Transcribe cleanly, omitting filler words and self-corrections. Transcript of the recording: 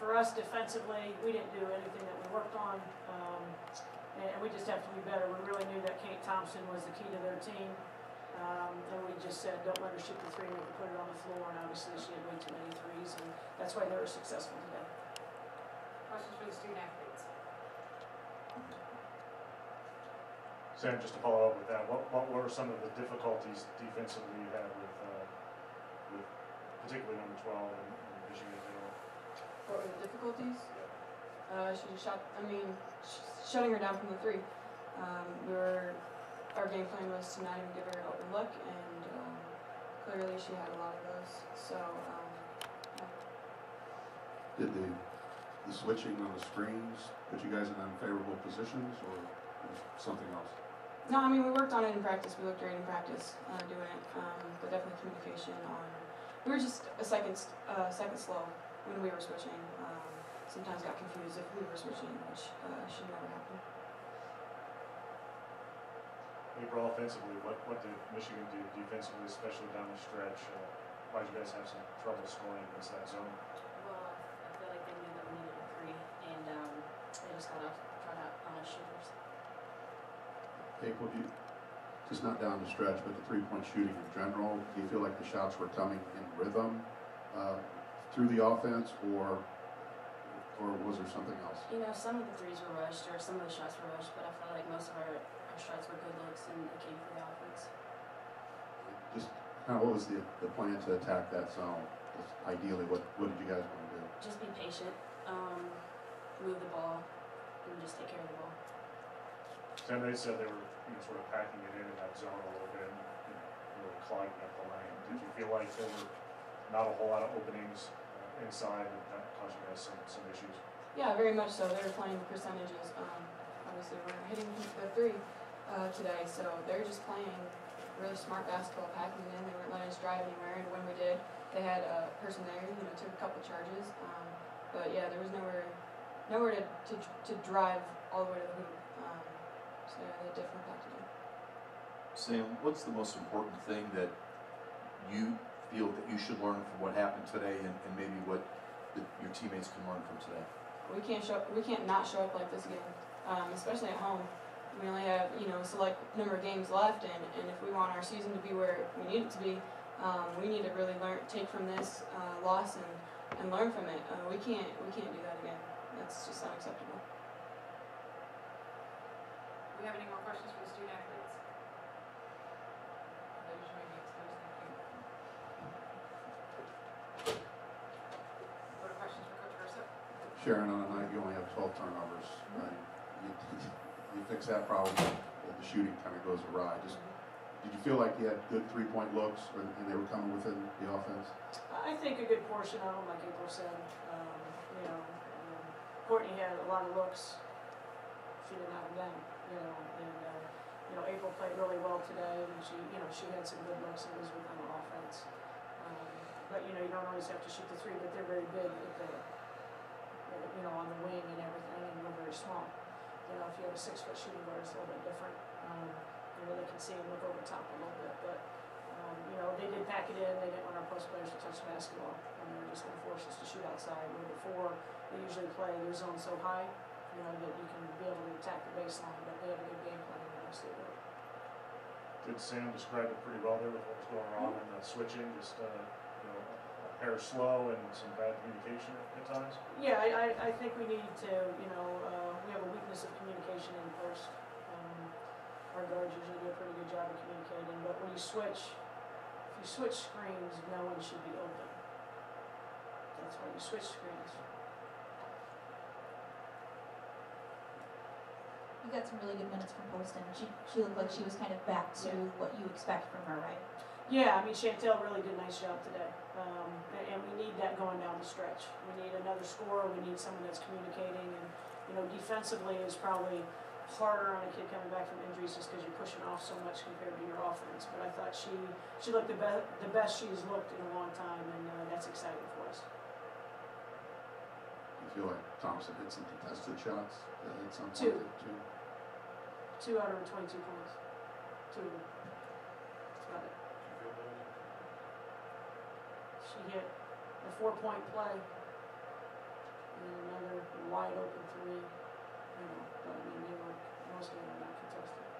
for us defensively, we didn't do anything that we worked on, and we just have to be better. We really knew that Kate Thompson was the key to their team, and we just said, don't let her shoot the three, make her put it on the floor, and obviously she had way too many threes, and that's why they were successful today. Questions for the student athletes? Sam, just to follow up with that, what were some of the difficulties defensively you had with particularly number 12 and Michigan in general? What were the difficulties? She just shot, shutting her down from the three. Our game plan was to not even give her an open look, and clearly she had a lot of those. So, yeah. Did the switching on the screens put you guys in unfavorable positions, or something else? No, I mean, we worked on it in practice. We looked great in practice doing it, but definitely communication on. We were just a second slow when we were switching. Sometimes got confused if we were switching, which should never happen. April, offensively, what did Michigan do defensively, especially down the stretch? Why did you guys have some trouble scoring against that zone? Well, I feel like they knew that we needed a three, and they just got out shooters. April, just not down the stretch, but the three-point shooting in general, do you feel like the shots were coming in rhythm through the offense, or was there something else? You know, some of the threes were rushed, or some of the shots were rushed, but I felt like most of our shots were good looks, and it came from the offense. Just kind of what was the plan to attack that zone? Just ideally, what did you guys want to do? Just be patient, move the ball, and just take care of the ball. Sam, they said they were sort of packing it in that zone a little bit, really clogging up the lane. Did you feel like there were not a whole lot of openings inside, and that caused you guys some issues? Yeah, very much so. They were playing percentages. Obviously, we're hitting the three today, so they're just playing really smart basketball, packing it in. They weren't letting us drive anywhere, and when we did, they had a person there, took a couple charges. But yeah, there was nowhere to drive all the way to the hoop. So yeah, they definitely packed it in. Sam, what's the most important thing that you feel that you should learn from what happened today, and maybe what your teammates can learn from today? We can't not show up like this again, especially at home. We only have a select number of games left, and if we want our season to be where we need it to be, we need to really take from this loss and learn from it. We can't do that again. That's just unacceptable. Do we have any more questions for the student athletes? Those may be excused, thank you. What are questions for Coach Garza? Sharon, on a night you only have 12 turnovers. You fix that problem, the shooting kind of goes awry. Did you feel like you had good three-point looks, and they were coming within the offense? I think a good portion of them, like April said. Courtney had a lot of looks. She didn't have them then, and April played really well today, and she had some good looks and was within the offense. But you don't always have to shoot the three, but they're very big at the, on the wing and everything, and we're very small. If you have a 6-foot shooting guard, it's a little bit different. They can see and look over top a little bit, but they did pack it in. They didn't want our post players to touch the basketball, and they were just going to force us to shoot outside. Where before, they usually play your zone so high, that you can be able to attack the baseline. But they had a good game plan, and obviously did. Did Sam describe it pretty well there with what was going on and the switching? Just a pair slow and some bad communication at times. Yeah, I think we need to. We have a weakness of communication in post. Our guards usually do a pretty good job of communicating, but when you switch, if you switch screens, no one should be open. That's why you switch screens. You got some really good minutes from Poston. She looked like she was kind of back to what you expect from her, right? Yeah, Chantel really did a nice job today. And we need that going down the stretch. We need another scorer. We need someone that's communicating. And, defensively is probably harder on a kid coming back from injuries just because you're pushing off so much compared to your offense. But I thought she looked the best she's looked in a long time, and that's exciting for us. You feel like Thompson hit some contested shots at some point? Two. 2 out of 22 points. 2 of them. That's about it. She hit the 4-point play. wide open three, you know, but I mean, they were, most of them were not contested.